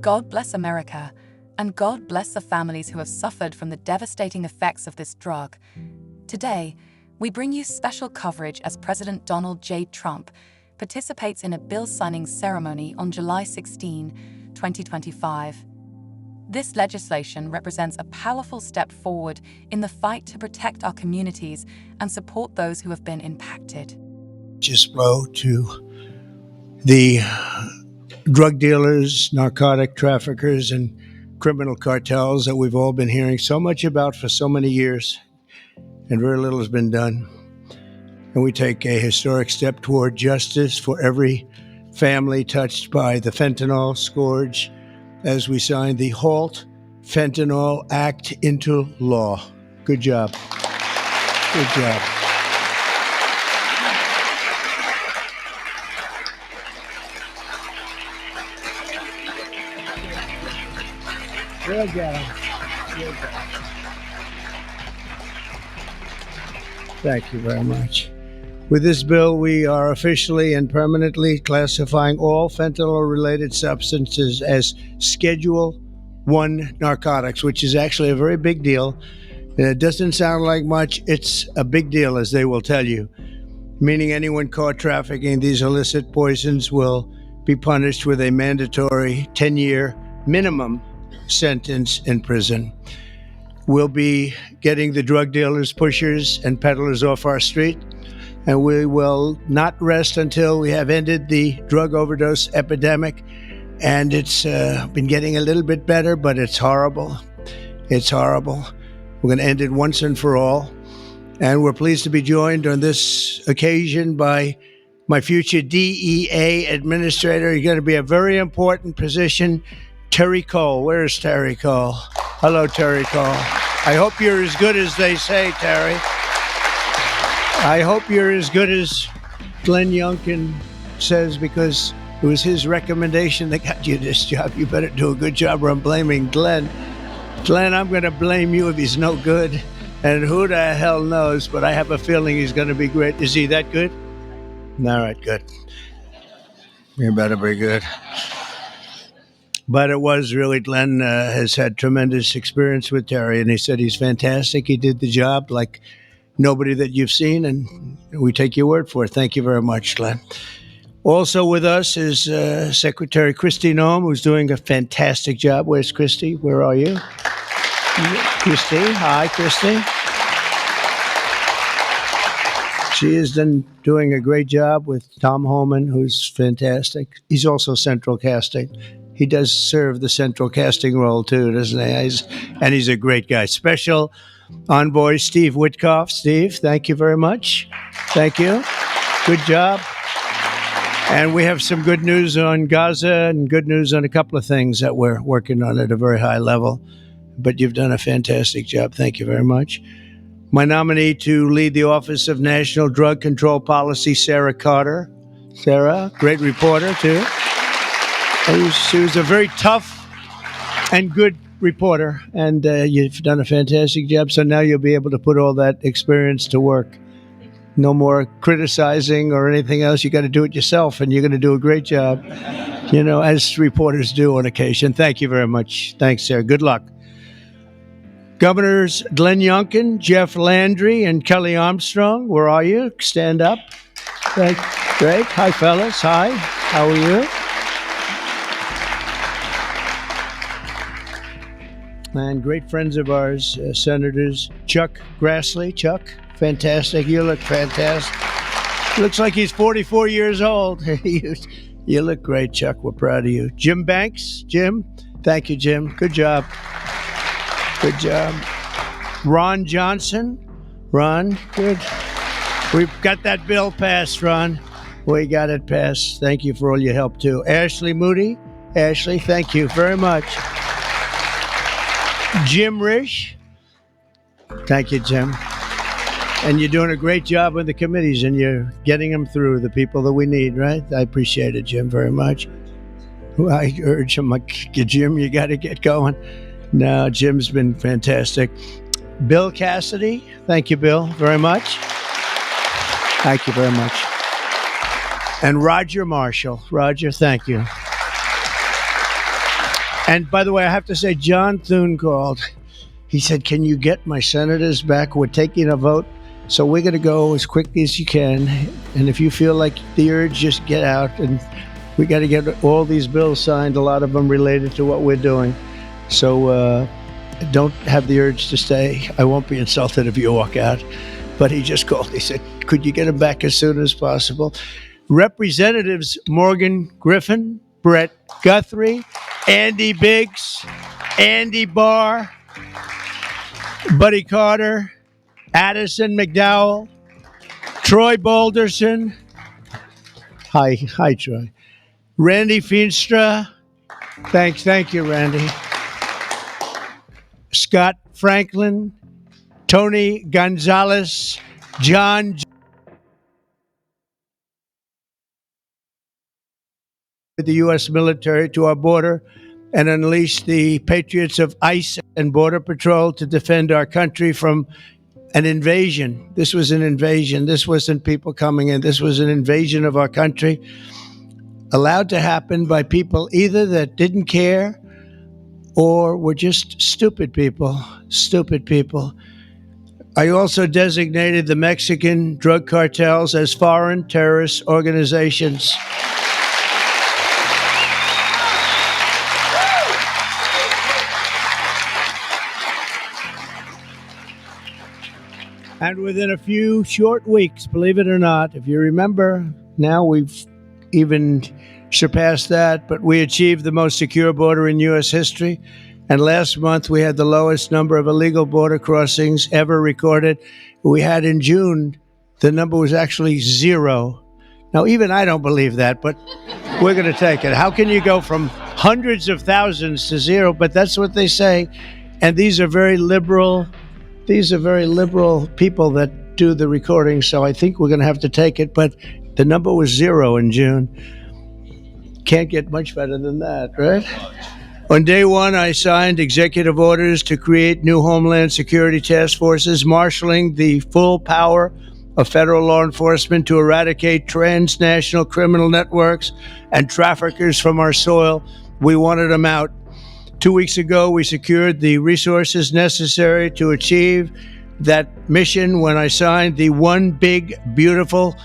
God bless America, and God bless the families who have suffered from the devastating effects of this drug. Today, we bring you special coverage as President Donald J. Trump participates in a bill signing ceremony on July 16, 2025. This legislation represents a powerful step forward in the fight to protect our communities and support those who have been impacted. Just blow to the drug dealers, narcotic traffickers, and criminal cartels that we've all been hearing so much about for so many years, and very little has been done. And we take a historic step toward justice for every family touched by the fentanyl scourge as we sign the Halt Fentanyl Act into law. Good job. Good job. Good job. Good job. Thank you very much. With this bill, we are officially and permanently classifying all fentanyl-related substances as Schedule 1 narcotics, which is actually a very big deal. It doesn't sound like much. It's a big deal, as they will tell you, meaning anyone caught trafficking these illicit poisons will be punished with a mandatory 10-year minimum sentence in prison. We'll be getting the drug dealers, pushers, and peddlers off our street, and we will not rest until we have ended the drug overdose epidemic. And it's been getting a little bit better, but it's horrible. It's horrible. We're going to end it once and for all. And we're pleased to be joined on this occasion by my future DEA administrator. He's going to be a very important position, Terry Cole. Where's Terry Cole? Hello, Terry Cole. I hope you're as good as they say, Terry. I hope you're as good as Glenn Youngkin says, because it was his recommendation that got you this job. You better do a good job, or I'm blaming Glenn. Glenn, I'm going to blame you if he's no good. And who the hell knows, but I have a feeling he's going to be great. Is he that good? All right, good. You better be good. But it was really, Glenn has had tremendous experience with Terry, and he said he's fantastic. He did the job like nobody that you've seen, and we take your word for it. Thank you very much, Glenn. Also with us is Secretary Kristi Noem, who's doing a fantastic job. Where's Kristi? Where are you? Kristi. Hi, Kristi. She is doing a great job with Tom Homan, who's fantastic. He's also central casting. He does serve the central casting role too, doesn't he? And he's a great guy. Special Envoy Steve Witkoff. Steve, thank you very much. Thank you. Good job. And we have some good news on Gaza and good news on a couple of things that we're working on at a very high level. But you've done a fantastic job. Thank you very much. My nominee to lead the Office of National Drug Control Policy, Sarah Carter. Sarah, great reporter too. She was a very tough and good reporter, and you've done a fantastic job. So now you'll be able to put all that experience to work. No more criticizing or anything else. You got to do it yourself, and you're going to do a great job, as reporters do on occasion. Thank you very much. Thanks, Sarah. Good luck. Governors Glenn Youngkin, Jeff Landry, and Kelly Armstrong, where are you? Stand up. Great. Hi, fellas. Hi. How are you? And great friends of ours, Senators Chuck Grassley. Chuck, fantastic. You look fantastic. Looks like he's 44 years old. You look great, Chuck. We're proud of you. Jim Banks. Jim, thank you, Jim. Good job. Good job. Ron Johnson. Ron, good. We've got that bill passed, Ron. We got it passed. Thank you for all your help, too. Ashley Moody. Ashley, thank you very much. Jim Risch. Thank you, Jim. And you're doing a great job with the committees, and you're getting them through, the people that we need, right? I appreciate it, Jim, very much. I urge him, like, Jim, you got to get going. No, Jim's been fantastic. Bill Cassidy. Thank you, Bill, very much. Thank you very much. And Roger Marshall. Roger, thank you. And by the way, I have to say, John Thune called. He said, "Can you get my senators back? We're taking a vote. So we're going to go as quickly as you can. And if you feel like the urge, just get out. And we got to get all these bills signed, a lot of them related to what we're doing. So don't have the urge to stay. I won't be insulted if you walk out." But he just called. He said, "Could you get him back as soon as possible?" Representatives Morgan Griffin, Brett Guthrie, Andy Biggs, Andy Barr, Buddy Carter, Addison McDowell, Troy Balderson. Hi, Troy. Randy Feenstra. Thank you, Randy. Scott Franklin, Tony Gonzalez, John the U.S. military to our border and unleash the patriots of ICE and Border Patrol to defend our country from an invasion. This was an invasion. This wasn't people coming in. This was an invasion of our country, allowed to happen by people either that didn't care or were just stupid people. Stupid people. I also designated the Mexican drug cartels as foreign terrorist organizations. And within a few short weeks, believe it or not, if you remember, now we've even surpassed that, but we achieved the most secure border in U.S. history. And last month, we had the lowest number of illegal border crossings ever recorded. We had in June, the number was actually 0. Now, even I don't believe that, but we're going to take it. How can you go from hundreds of thousands to 0? But that's what they say. And these are very liberal people that do the recording, so I think we're going to have to take it. But the number was 0 in June. Can't get much better than that, right? On day one, I signed executive orders to create new Homeland Security task forces, marshaling the full power of federal law enforcement to eradicate transnational criminal networks and traffickers from our soil. We wanted them out. 2 weeks ago, we secured the resources necessary to achieve that mission when I signed the One Big Beautiful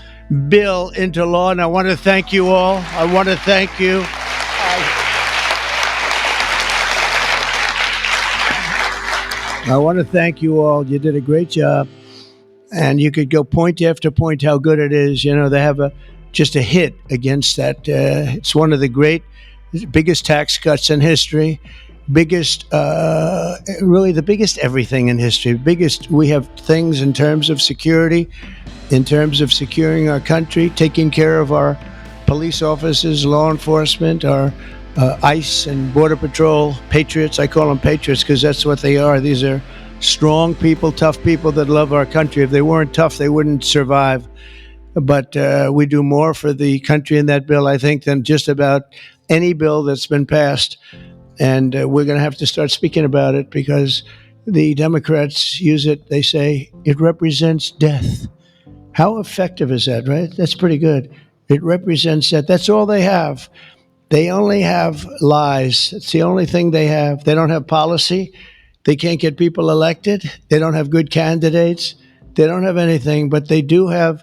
Bill into law. And I want to thank you all. I want to thank you. I want to thank you all. You did a great job. And you could go point after point how good it is. You know, they have just a hit against that. It's one of the biggest tax cuts in history. Really the biggest everything in history. We have things in terms of security, in terms of securing our country, taking care of our police officers, law enforcement, our ICE and Border Patrol patriots. I call them patriots because that's what they are. These are strong people, tough people that love our country. If they weren't tough, they wouldn't survive. But we do more for the country in that bill, I think, than just about any bill that's been passed. And we're going to have to start speaking about it because the Democrats use it. They say it represents death. How effective is that, right? That's pretty good. It represents that. That's all they have. They only have lies. It's the only thing they have. They don't have policy. They can't get people elected. They don't have good candidates. They don't have anything, but they do have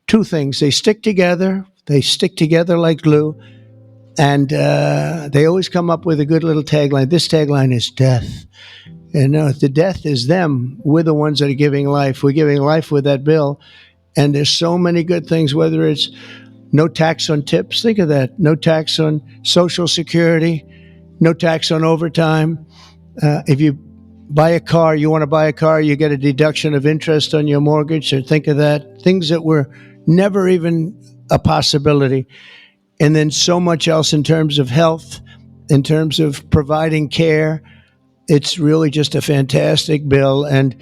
two things. They stick together. They stick together like glue. And they always come up with a good little tagline. This tagline is death. And the death is them. We're the ones that are giving life. We're giving life with that bill. And there's so many good things, whether it's no tax on tips. Think of that. No tax on Social Security. No tax on overtime. If you buy a car, you want to buy a car, you get a deduction of interest on your mortgage. So think of that. Things that were never even a possibility. And then so much else in terms of health, in terms of providing care. It's really just a fantastic bill. And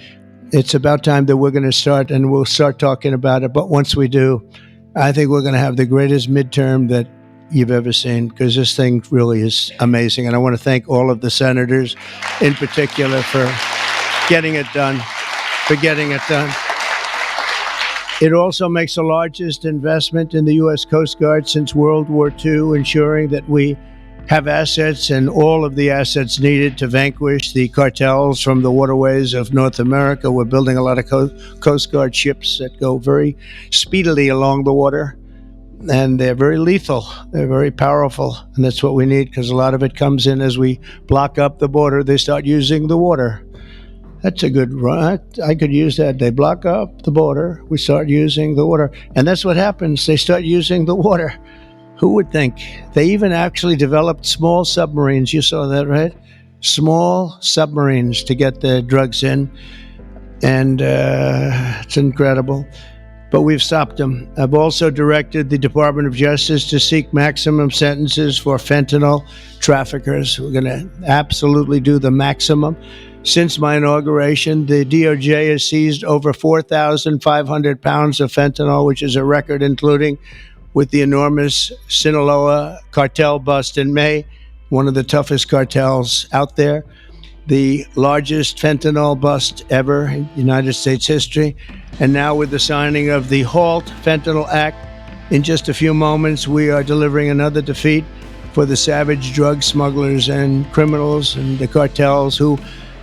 it's about time that we're going to start, and we'll start talking about it. But once we do, I think we're going to have the greatest midterm that you've ever seen, because this thing really is amazing. And I want to thank all of the senators in particular for getting it done, It also makes the largest investment in the U.S. Coast Guard since World War II, ensuring that we have assets and all of the assets needed to vanquish the cartels from the waterways of North America. We're building a lot of Coast Guard ships that go very speedily along the water, and they're very lethal. They're very powerful, and that's what we need, because a lot of it comes in as we block up the border. They start using the water. That's a good run. I could use that. They block up the border. We start using the water. And that's what happens. They start using the water. Who would think? They even actually developed small submarines. You saw that, right? Small submarines to get the drugs in. And it's incredible. But we've stopped them. I've also directed the Department of Justice to seek maximum sentences for fentanyl traffickers. We're going to absolutely do the maximum. Since my inauguration, the DOJ has seized over 4,500 pounds of fentanyl, which is a record, including with the enormous Sinaloa cartel bust in May, one of the toughest cartels out there, the largest fentanyl bust ever in United States history. And now with the signing of the HALT Fentanyl Act, in just a few moments, we are delivering another defeat for the savage drug smugglers and criminals and the cartels who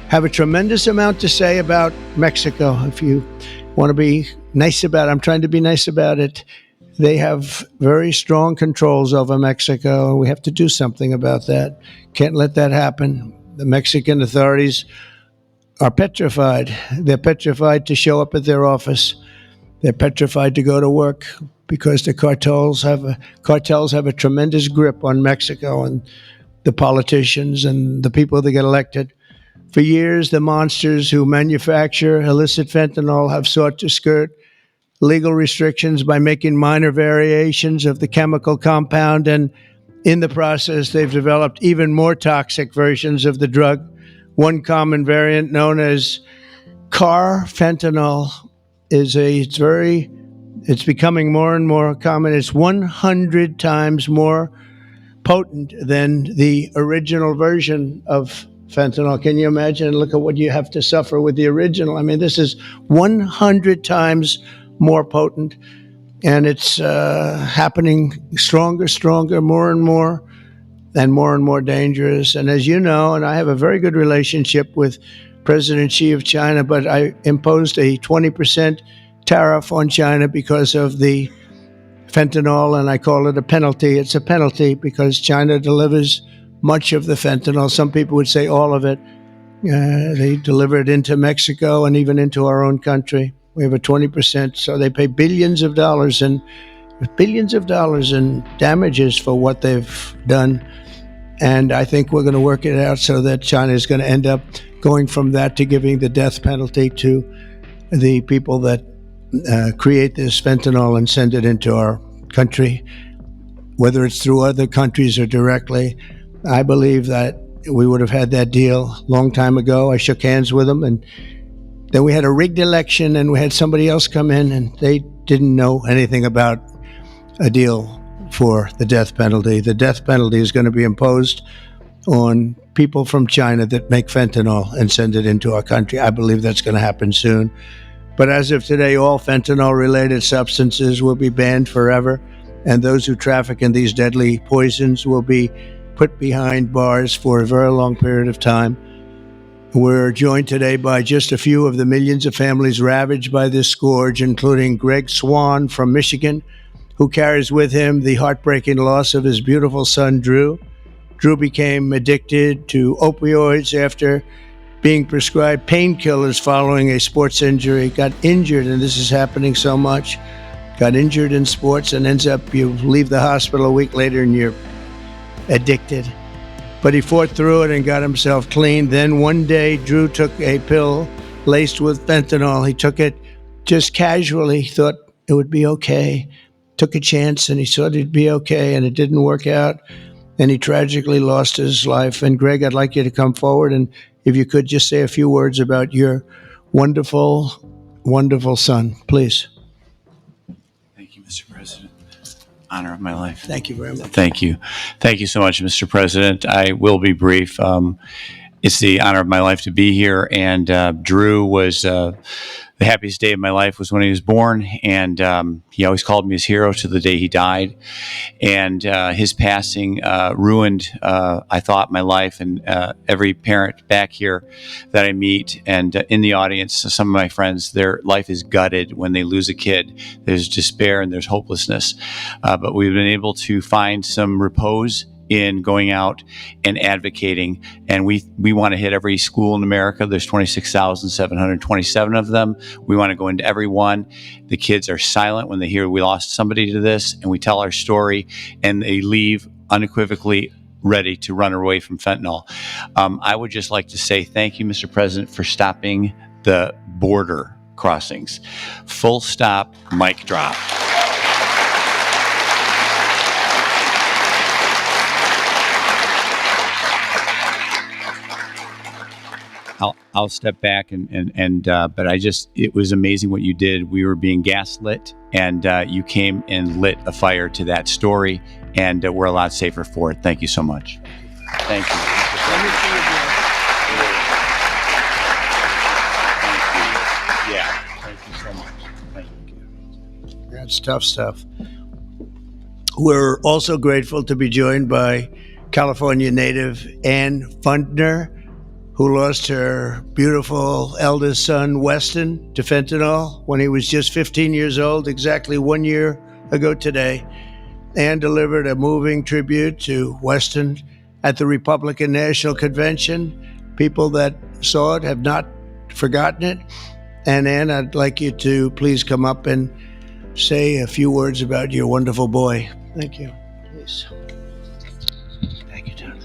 have a tremendous amount to say about Mexico. If you want to be nice about it, I'm trying to be nice about it. They have very strong controls over Mexico. We have to do something about that. Can't let that happen. The Mexican authorities are petrified. They're petrified to show up at their office. They're petrified to go to work because the cartels have a tremendous grip on Mexico and the politicians and the people that get elected. For years, the monsters who manufacture illicit fentanyl have sought to skirt legal restrictions by making minor variations of the chemical compound, and in the process, they've developed even more toxic versions of the drug. One common variant, known as carfentanil, it's becoming more and more common. It's 100 times more potent than the original version of fentanyl. Can you imagine? Look at what you have to suffer with the original. I mean, this is 100 times more potent, and it's happening stronger, more and more dangerous. And as you know, and I have a very good relationship with President Xi of China, but I imposed a 20% tariff on China because of the fentanyl, and I call it a penalty. It's a penalty because China delivers much of the fentanyl. Some people would say all of it. They deliver it into Mexico and even into our own country. We have a 20%, so they pay billions of dollars in damages for what they've done. And I think we're going to work it out so that China is going to end up going from that to giving the death penalty to the people that create this fentanyl and send it into our country, whether it's through other countries or directly. I believe that we would have had that deal a long time ago. I shook hands with them, and then we had a rigged election, and we had somebody else come in, and they didn't know anything about a deal for the death penalty. The death penalty is going to be imposed on people from China that make fentanyl and send it into our country. I believe that's going to happen soon. But as of today, all fentanyl-related substances will be banned forever, and those who traffic in these deadly poisons will be put behind bars for a very long period of time. We're joined today by just a few of the millions of families ravaged by this scourge, including Greg Swan from Michigan, who carries with him the heartbreaking loss of his beautiful son, Drew. Drew became addicted to opioids after being prescribed painkillers following a sports injury. Got injured, and this is happening so much. Got injured in sports and ends up, you leave the hospital a week later and you're addicted. But he fought through it and got himself clean. Then one day, Drew took a pill laced with fentanyl. He took it just casually, thought it would be okay. Took a chance and he thought it'd be okay, and it didn't work out. And he tragically lost his life. And Greg, I'd like you to come forward, and if you could just say a few words about your wonderful, wonderful son, please. Thank you, Mr. President. Honor of my life. Thank you very much. Thank you. Thank you so much, Mr. President. I will be brief. It's the honor of my life to be here. And Drew was the happiest day of my life was when he was born, and he always called me his hero to the day he died. And his passing ruined, I thought, my life. And every parent back here that I meet and in the audience, some of my friends, their life is gutted when they lose a kid. There's despair and there's hopelessness. But we've been able to find some repose in going out and advocating. And we want to hit every school in America. There's 26,727 of them. We want to go into every one. The kids are silent when they hear we lost somebody to this, and we tell our story, and they leave unequivocally ready to run away from fentanyl. I would just like to say thank you, Mr. President, for stopping the border crossings. Full stop, mic drop. I'll step back but it was amazing what you did. We were being gaslit, and you came and lit a fire to that story, and we're a lot safer for it. Thank you so much. Thank you. Yeah, thank you so much. Thank you. That's tough stuff. We're also grateful to be joined by California native Ann Fundner, who lost her beautiful eldest son, Weston, to fentanyl when he was just 15 years old, exactly 1 year ago today. Ann delivered a moving tribute to Weston at the Republican National Convention. People that saw it have not forgotten it. And Ann, I'd like you to please come up and say a few words about your wonderful boy. Thank you. Please. Thank you, Tom.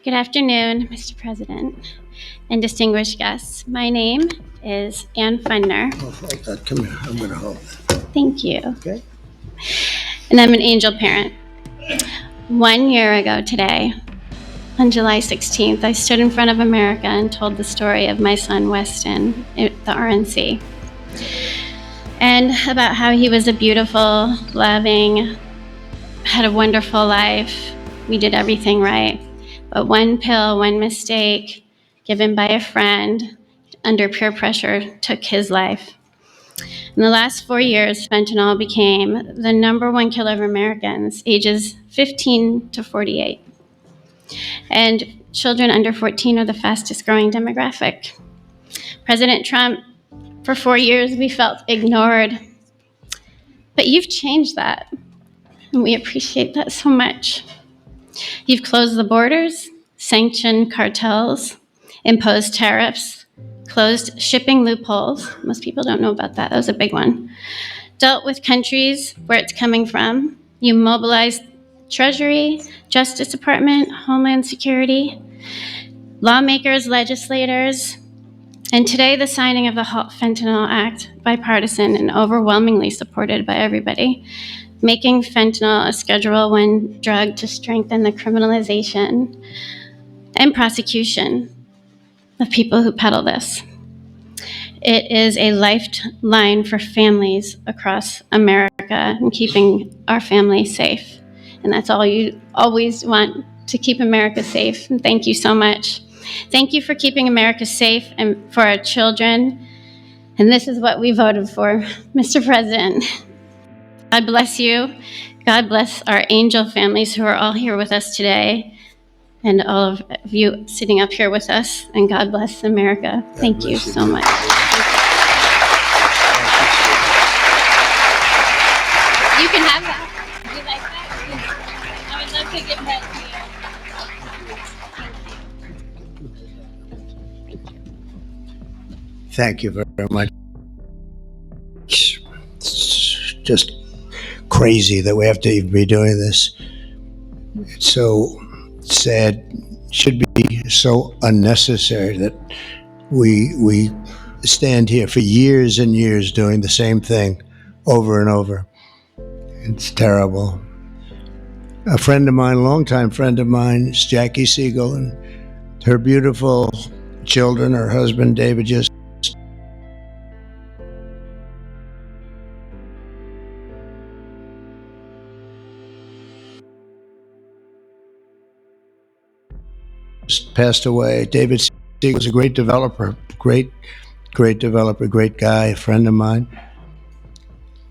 Good afternoon, Mr. President and distinguished guests. My name is Ann Fundner. Oh, hold that. Come here. I'm going to hold that. Thank you. Okay. And I'm an angel parent. 1 year ago today, on July 16th, I stood in front of America and told the story of my son, Weston, at the RNC. And about how he was a beautiful, loving, had a wonderful life. We did everything right. But one pill, one mistake, given by a friend under peer pressure, took his life. In the last 4 years, fentanyl became the #1 killer of Americans ages 15 to 48. And children under 14 are the fastest growing demographic. President Trump, for 4 years, we felt ignored. But you've changed that, and we appreciate that so much. You've closed the borders, sanctioned cartels, imposed tariffs, closed shipping loopholes. Most people don't know about that. That was a big one. Dealt with countries where it's coming from. You mobilized Treasury, Justice Department, Homeland Security, lawmakers, legislators, and today the signing of the Halt Fentanyl Act, bipartisan and overwhelmingly supported by everybody, making fentanyl a Schedule I drug to strengthen the criminalization and prosecution of people who peddle this. It is a lifeline for families across America and keeping our families safe. And that's all you always want, to keep America safe. And thank you so much. Thank you for keeping America safe and for our children. And this is what we voted for, Mr. President. God bless you. God bless our angel families who are all here with us today, and all of you sitting up here with us. And God bless America. Thank you so much. You can have that. Would you like that? I would love to give that to you. Thank you very much. It's just crazy that we have to even be doing this. It's so sad. It should be so unnecessary that we stand here for years and years doing the same thing over and over. It's terrible. A friend of mine, a longtime friend of mine, is Jackie Siegel, and her beautiful children, her husband David, just passed away. David Siegel was a great developer, great developer, great guy, a friend of mine.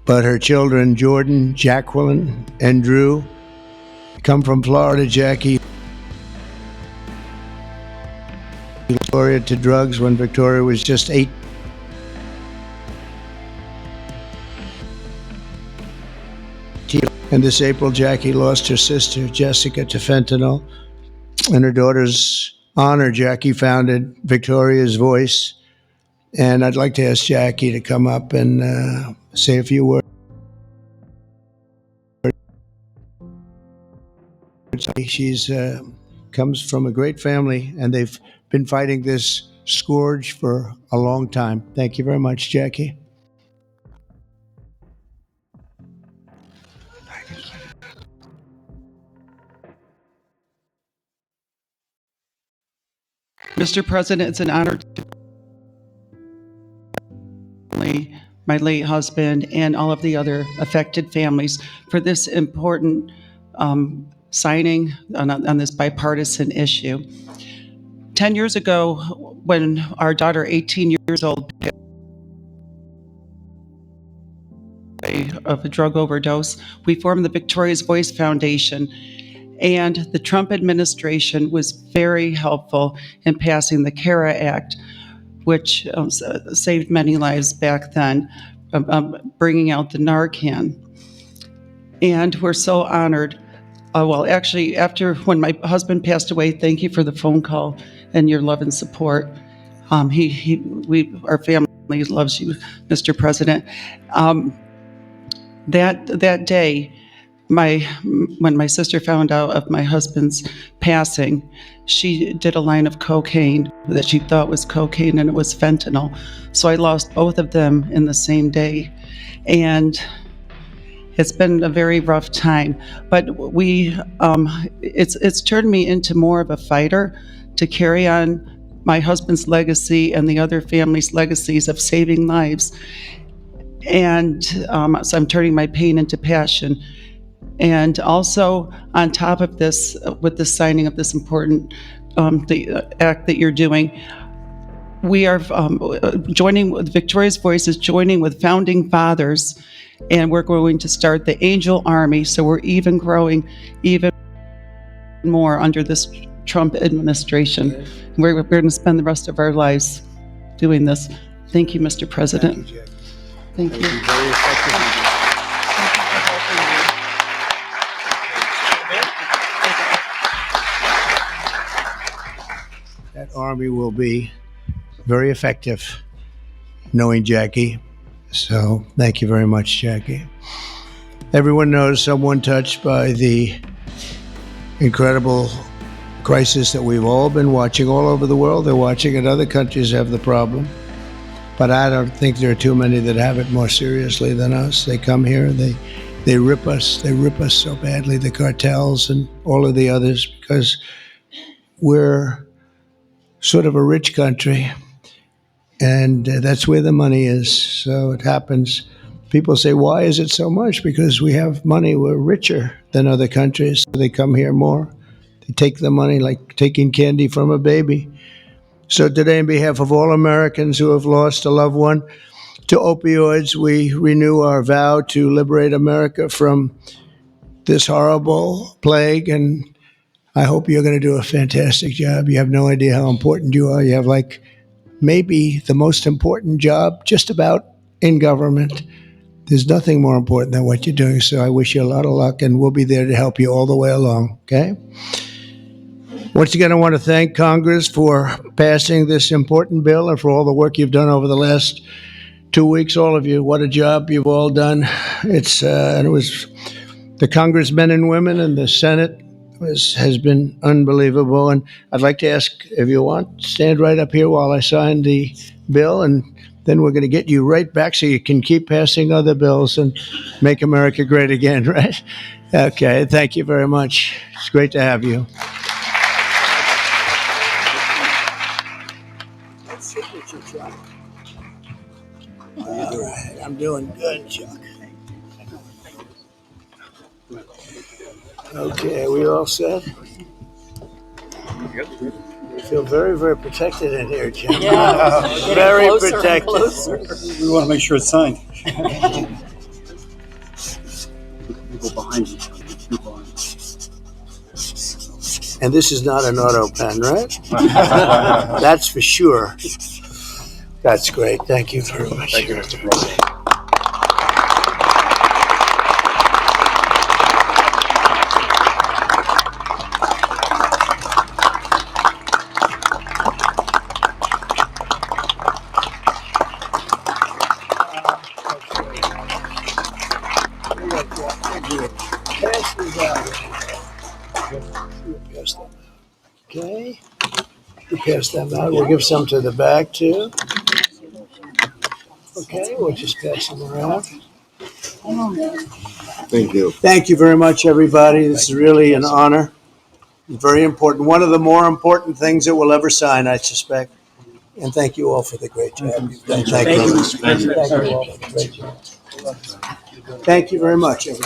But her children, Jordan, Jacqueline, and Drew, come from Florida. Jackie, Victoria to drugs when Victoria was just 8. And this April, Jackie lost her sister, Jessica, to fentanyl. In her daughter's honor, Jackie founded Victoria's Voice. And I'd like to ask Jackie to come up and say a few words. She's comes from a great family, and they've been fighting this scourge for a long time. Thank you very much, Jackie. Mr. President, it's an honor to my late husband and all of the other affected families for this important signing on this bipartisan issue. 10 years ago, when our daughter, 18 years old, of a drug overdose, we formed the Victoria's Voice Foundation. And the Trump administration was very helpful in passing the CARA Act, which saved many lives back then, bringing out the Narcan. And we're so honored. Well, actually, when my husband passed away, thank you for the phone call and your love and support. Our family loves you, Mr. President. That day, when my sister found out of my husband's passing, she did a line of cocaine that she thought was cocaine, and it was fentanyl. So I lost both of them in the same day. And it's been a very rough time, but it's turned me into more of a fighter to carry on my husband's legacy and the other families' legacies of saving lives. And so I'm turning my pain into passion. And also, on top of this, with the signing of this important the act that you're doing, we are joining with Victoria's Voice is joining with founding fathers, and we're going to start the Angel Army. So we're even growing even more under this Trump administration. Okay. We're going to spend the rest of our lives doing this. Thank you, Mr. President. Thank you, Jackie. Thank you. Very effective. That army will be very effective, knowing Jackie. So thank you very much, Jackie. Everyone knows someone touched by the incredible crisis that we've all been watching all over the world. They're watching it. Other countries have the problem. But I don't think there are too many that have it more seriously than us. They come here, they rip us. They rip us so badly, the cartels and all of the others, because we're sort of a rich country, and that's where the money is. So it happens. People say, why is it so much? Because we have money. We're richer than other countries. So they come here more. They take the money like taking candy from a baby. So today, on behalf of all Americans who have lost a loved one to opioids, we renew our vow to liberate America from this horrible plague. And I hope you're going to do a fantastic job. You have no idea how important you are. You have like maybe the most important job just about in government. There's nothing more important than what you're doing. So I wish you a lot of luck, and we'll be there to help you all the way along. Okay? Once again, I want to thank Congress for passing this important bill and for all the work you've done over the last 2 weeks. All of you, what a job you've all done. And it was the congressmen and women and the Senate has been unbelievable. And I'd like to ask, if you want, stand right up here while I sign the bill, and then we're going to get you right back so you can keep passing other bills and make America great again, right? Okay, thank you very much. It's great to have you. Signature, Chuck. All right, I'm doing good, Chuck. Okay, we all set? You feel very, very protected in here, Jim. Yeah, Very closer and protected. closer. We want to make sure it's signed. We go behind each other. And this is not an auto pen, right? That's for sure. That's great. Thank you very much. Thank you, Mr. President. Pass these out. Pass them. Okay. You pass them out. We'll give some to the back too. Okay, we'll just pass them around. Thank you. Thank you very much, everybody. This is really an honor. Very important. One of the more important things that we'll ever sign, I suspect. And thank you all for the great job you've done. Thank you. Mr. President. Thank you all for the great job. Thank you very much, everybody.